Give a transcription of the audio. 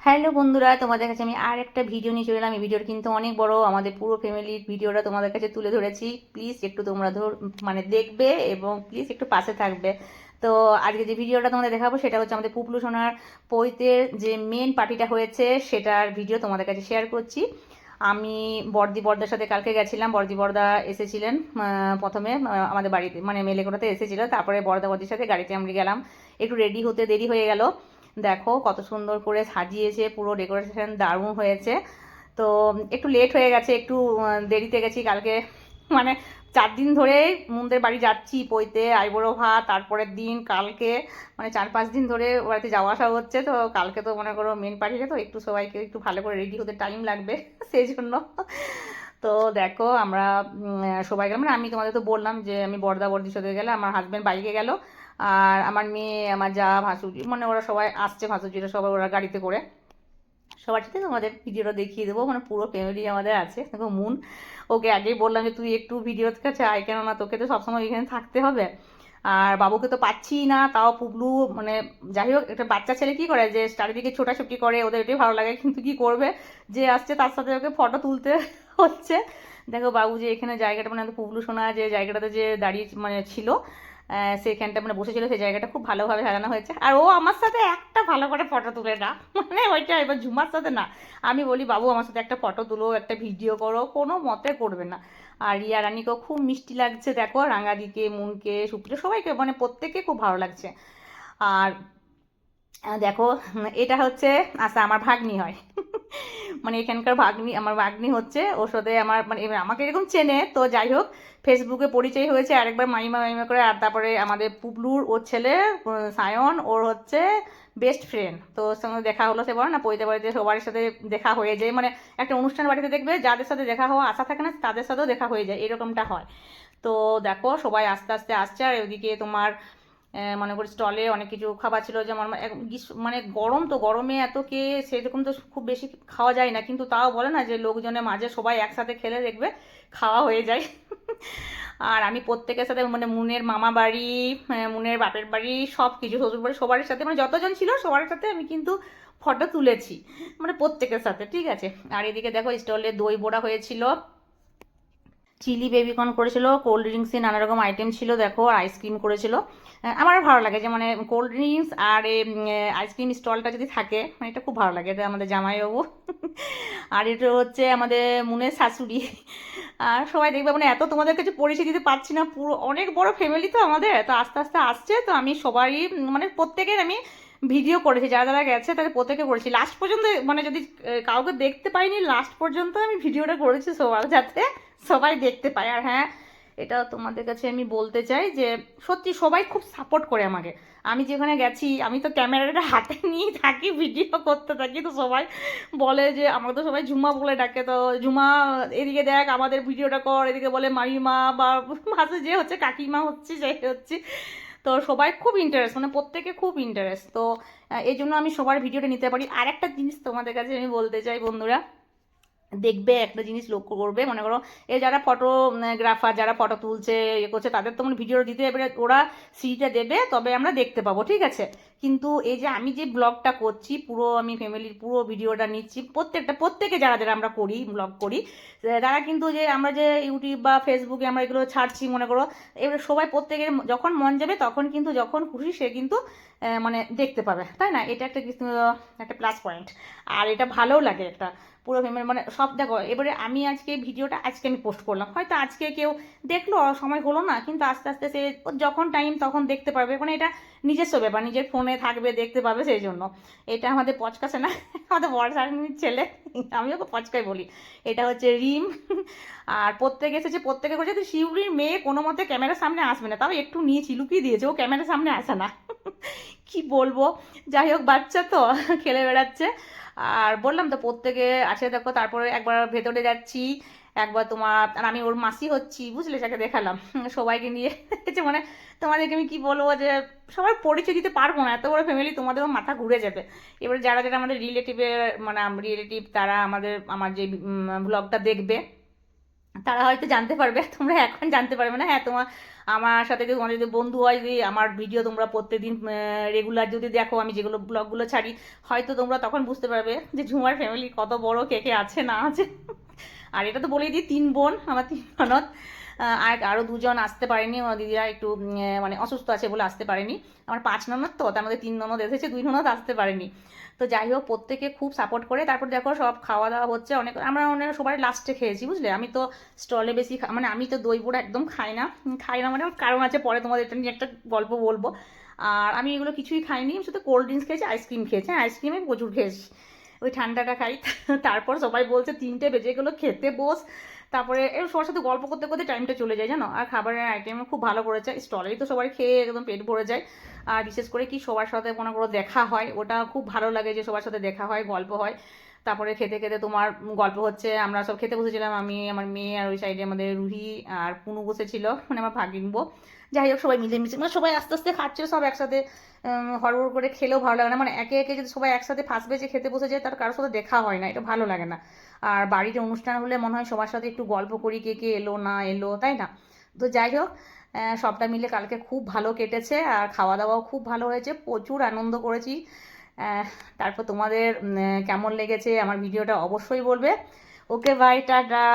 Hello বন্ধুরা, তোমাদের কাছে আমি আর একটা ভিডিও নিয়ে চলে এলাম। এই ভিডিওটা কিন্তু অনেক বড়, আমাদের পুরো ফ্যামিলির ভিডিওটা তোমাদের কাছে তুলে ধরেছি। প্লিজ একটু তোমরা দেখবে এবং প্লিজ একটু পাশে থাকবে। তো আজকে যে ভিডিওটা তোমাদের দেখাবো সেটা হচ্ছে আমাদের পুপলু সোনার পৈতের যে মেন পার্টিটা হয়েছে সেটার ভিডিও তোমাদের কাছে শেয়ার করছি। আমি বর্দার সাথে কালকে গেছিলাম। বর্দা এসেছিলেন প্রথমে আমাদের বাড়িতে, মানে মেলেকোটাতে এসেছিল। তারপরে বর্দির সাথে গাড়িতে আমরা গেলাম। একটু রেডি হতে দেরি হয়ে গেল। দেখো কত সুন্দর করে সাজিয়েছে, পুরো ডেকোরেশন দারুণ হয়েছে। তো একটু লেট হয়ে গেছে, একটু দেরিতে গেছি কালকে। মানে 4 দিন ধরে মুনদের বাড়ি যাচ্ছি পইতে, আইবুড়ো ভাত, তারপরের দিন কালকে, মানে 4-5 দিন ধরে বাড়িতে যাওয়া আসা হচ্ছে। তো কালকে তো মনে করো মেন পার্টিটা, তো একটু সবাইকে একটু ভালো করে রেডি হতে টাইম লাগবে সেই জন্য। তো দেখো আমরা সবাই গেলাম, মানে আমি তোমাদের তো বললাম যে আমি বর্দির সাথে গেলে, আমার হাজব্যান্ড বাইকে গেল, আর আমার মেয়ে, আমার যা, ভাসুরি, মানে ওরা সবাই আসছে, ভাসুরিরা সবাই ওরা গাড়িতে করে। সবার সাথে তোমাদের ভিডিওটা দেখিয়ে দেবো, মানে পুরো ফ্যামিলি আমাদের আছে। দেখো মুন, ওকে আগেই বললাম যে তুই একটু ভিডিওর কাছে আয়, কেননা তোকে তো সবসময় এখানে থাকতে হবে। আর বাবুকে তো পাচ্ছি না, তাও পুবলু, মানে যাই হোক, একটা বাচ্চা ছেলে কি করে যে চারিদিকে ছোটাছুটি করে, ওদের এটাই ভালো লাগে। কিন্তু কি করবে, যে আসছে তার সাথে ওকে ফটো তুলতে হচ্ছে। দেখো বাবু যে এখানে জায়গাটা, মানে পুবলু সোনা যে জায়গাটাতে যে দাঁড়িয়ে মানে ছিল, সেখানটা মানে বসেছিল, সেই জায়গাটা খুব ভালোভাবে সাজানো হয়েছে। আর ও আমার সাথে একটা ভালো করে ফটো তুলে না, মানে ওইটা এবার ঝুমার সাথে না। আমি বলি বাবু আমার সাথে একটা ফটো তুলো, একটা ভিডিও করো, কোনো মতে করবে না। আর রিয়া রানীকেও খুব মিষ্টি লাগছে, দেখো রাঙাদিকে, মুনকে, সুপ্রিয়া, সবাইকে, মানে প্রত্যেককে খুব ভালো লাগছে। আর দেখো এটা হচ্ছে, আচ্ছা আমার ভাগ্নি হয়। মানে এখানকার ভাগ্নি, আমার ভাগ্নি হচ্ছে, ওর সাথে আমার, মানে আমাকে এরকম চেনে তো, যাই হোক ফেসবুকে পরিচয় হয়েছে আরেকবার, মাইমা মাইমা করে। আর তারপরে আমাদের পুবলুর ওর ছেলে সায়ন, ওর হচ্ছে বেস্ট ফ্রেন্ড। তো ওর সঙ্গে দেখা হলো, সে বলে না পৈতে বাড়িতে সবার সাথে দেখা হয়ে যায়, মানে একটা অনুষ্ঠান বাড়িতে দেখবে যাদের সাথে দেখা হওয়া আশা থাকে না, তাদের সাথেও দেখা হয়ে যায়, এরকমটা হয়। তো দেখো সবাই আস্তে আস্তে আসছে। আর ওইদিকে তোমার মনে করি স্টলে অনেক কিছু খাবার ছিল, যেমন মানে গরম, তো গরমে এত কে সেরকম তো খুব বেশি খাওয়া যায় না, কিন্তু তাও বলে না যে লোকজনের মাঝে সবাই একসাথে খেলে দেখবে খাওয়া হয়ে যায়। আর আমি প্রত্যেকের সাথে, মানে মুনের মামা বাড়ি, মুনের বাপের বাড়ি, সব কিছু, শ্বশুর বাড়ি, সবার সাথে, মানে যতজন ছিল সবার সাথে আমি কিন্তু ফটো তুলেছি, মানে প্রত্যেকের সাথে, ঠিক আছে। আর এদিকে দেখো স্টলে দই বড়া হয়েছিল, চিলি বেবিকর্ন করেছিল, কোল্ড ড্রিঙ্কসে নানা রকম আইটেম ছিল, দেখো আর আইসক্রিম করেছিল। আমার ভালো লাগে যে মানে কোল্ড ড্রিঙ্কস আর আইসক্রিম স্টলটা যদি থাকে, মানে এটা খুব ভালো লাগে। এটা আমাদের জামাইবাবু। আর এটা হচ্ছে আমাদের মুনের শাশুড়ি। আর সবাই দেখবে, মানে এত তোমাদের কাছে পরিচয় দিতে পারছি না, পুরো অনেক বড় ফ্যামিলি তো আমাদের, তো আস্তে আস্তে আসছে। তো আমি সবারই, মানে প্রত্যেকের আমি ভিডিও করেছি, যারা যারা গেছে তাদের প্রত্যেকে করেছি লাস্ট পর্যন্ত, মানে যদি কাউকে দেখতে পাইনি, লাস্ট পর্যন্ত আমি ভিডিওটা করেছি সবার, যাতে সবাই দেখতে পায়। আর হ্যাঁ, এটা তোমাদের কাছে আমি বলতে চাই যে সত্যি সবাই খুব সাপোর্ট করে আমাকে। আমি যেখানে গেছি, আমি তো ক্যামেরাটা হাতে নিয়ে থাকি, ভিডিও করতে থাকি, তো সবাই বলে যে, আমাকে তো সবাই ঝুমা বলে ডাকে, তো ঝুমা এদিকে দেখ আমাদের ভিডিওটা কর, এদিকে বলে মামিমা, বা মাঝে যে হচ্ছে কাকিমা হচ্ছে, সেই হচ্ছে। তো সবাই খুব ইন্টারেস্ট, মানে প্রত্যেকে খুব ইন্টারেস্ট। তো এই জন্য আমি সবার ভিডিওটা নিতে পারি। আর একটা জিনিস তোমাদের কাছে আমি বলতে চাই বন্ধুরা, দেখবে একটা জিনিস লক্ষ্য করবে, মনে করো এই যারা ফটোগ্রাফার, যারা ফটো তুলছে, ইয়ে করছে, তাদের তো মানে ভিডিও দিতে, এবারে ওরা সিটা দেবে তবে আমরা দেখতে পাবো, ঠিক আছে। কিন্তু এই যে আমি যে ব্লগটা করছি, পুরো আমি ফ্যামিলির পুরো ভিডিওটা নিচ্ছি, প্রত্যেকে যারা যারা আমরা করি, ব্লগ করি, তারা কিন্তু যে আমরা যে ইউটিউব বা ফেসবুকে আমরা এগুলো ছাড়ছি, মনে করো এবার সবাই প্রত্যেকের যখন মন যাবে তখন কিন্তু, যখন খুশি সে কিন্তু মানে দেখতে পাবে, তাই না? এটা একটা একটা প্লাস পয়েন্ট। আর এটা ভালোও লাগে একটা, পুরো ফ্যামিলি, মানে সব। দেখো এবারে আমি আজকে ভিডিওটা আজকে আমি পোস্ট করলাম, হয়তো আজকে কেউ দেখলো, সময় হলো না, কিন্তু আস্তে আস্তে সে যখন টাইম তখন দেখতে পারবে, মানে এটা নিজস্ব ব্যাপার, নিজের ফোনে থাকবে, দেখতে পাবে, সেই জন্য। এটা আমাদের পচকাছে না, আমাদের বড় ছেলে, আমি ওকে পচকাই বলি। এটা হচ্ছে রিম। আর প্রত্যেকে এসেছে, প্রত্যেকে করেছে, তো শিউরির মেয়ে কোনো মতে ক্যামেরার সামনে আসবে না, তাও একটু নিয়েছি, লুকিয়ে দিয়েছে, ও ক্যামেরার সামনে আসে না। কি বলবো, যাই হোক বাচ্চা তো, খেলে বেড়াচ্ছে। আর বললাম তো প্রত্যেকে আছে, দেখো। তারপরে একবার ভেতরে যাচ্ছি, একবার তোমার, আর আমি ওর মাসি হচ্ছি, বুঝলে, যাকে দেখালাম সবাইকে নিয়ে। মানে তোমাদেরকে আমি কি বলবো, যে সবার পরিচয় দিতে পারবো না, এত বড় ফ্যামিলি, তোমাদেরও মাথা ঘুরে যাবে। এবার যারা যারা আমাদের রিলেটিভের, মানে রিলেটিভ, তারা আমার যে ব্লগটা দেখবে, তারা হয়তো জানতে পারবে, তোমরা এখন জানতে পারবে না। হ্যাঁ, আমার সাথে যদি তোমাদের যদি বন্ধু হয়, যদি আমার ভিডিও তোমরা প্রত্যেকদিন রেগুলার যদি দেখো, আমি যেগুলো ব্লগগুলো ছাড়ি, হয়তো তোমরা তখন বুঝতে পারবে যে ঝুমার ফ্যামিলি কত বড়, কে কে আছে না আছে। আর এটা তো বলেই দিই, 3 বোন, আমার 3 ননদ। আর আরও 2জন আসতে পারেনি, আমার দিদিরা একটু মানে অসুস্থ আছে বলে আসতে পারেনি। আমার 5 ননদ, তো তার মধ্যে 3 ননদ এসেছে, 2 ননদ আসতে পারেনি। তো যাই হোক, প্রত্যেকে খুব সাপোর্ট করে। তারপর দেখো সব খাওয়া দাওয়া হচ্ছে, অনেক আমরা অনেক সবাই লাস্টে খেয়েছি, বুঝলে। আমি তো স্টলে বেশি মানে আমি তো দই বড়া একদম খাই না, মানে আমার কারণ আছে, পরে তোমাদের এটা নিয়ে একটা গল্প বলবো। আর আমি এগুলো কিছুই খাইনি, আমি শুধু কোল্ড ড্রিঙ্কস খেয়েছি, আইসক্রিম খেয়েছি। হ্যাঁ, আইসক্রিমে প্রচুর খেয়েছি, ওই ঠান্ডাটা খাই। তারপর সবাই বলছে 3টে বেজে গেলো, খেতে বস। তারপরে এর সবার সাথে গল্প করতে করতে টাইমটা চলে যায়, জানো। আর খাবারের আইটেম খুব ভালো করেছে, স্টলেই তো সবাই খেয়ে একদম পেট ভরে যায়। আর বিশেষ করে কি সবার সাথে মনে করো দেখা হয়, ওটা খুব ভালো লাগে যে সবার সাথে দেখা হয়, গল্প হয়। তারপরে খেতে খেতে তোমার গল্প হচ্ছে, আমরা সব খেতে বসেছিলাম, আমি, আমার মেয়ে, আর ওই সাইডে আমাদের রুহি আর পুনু বসেছিল, মানে আমার ভাগিনবো। যাই হোক, সবাই মিলেমিশে মানে সবাই আস্তে আস্তে খাচ্ছিল সব একসাথে। হড়বড় করে খেলেও ভালো লাগে না, মানে একে একে যদি সবাই একসাথে ফার্স্ট বেজে খেতে বসে যায়, তার কারোর সাথে দেখা হয় না, এটা ভালো লাগে না। আর বাড়িতে অনুষ্ঠান হলে মনে হয় সবার সাথে একটু গল্প করি, কে কে এলো না এলো, তাই না। তো যাই হোক, সবটা মিলে কালকে খুব ভালো কেটেছে, আর খাওয়া দাওয়াও খুব ভালো হয়েছে, প্রচুর আনন্দ করেছি। তারপর তোমাদের কেমন লেগেছে আমার ভিডিওটা অবশ্যই বলবে। ওকে, বাই, টাটা।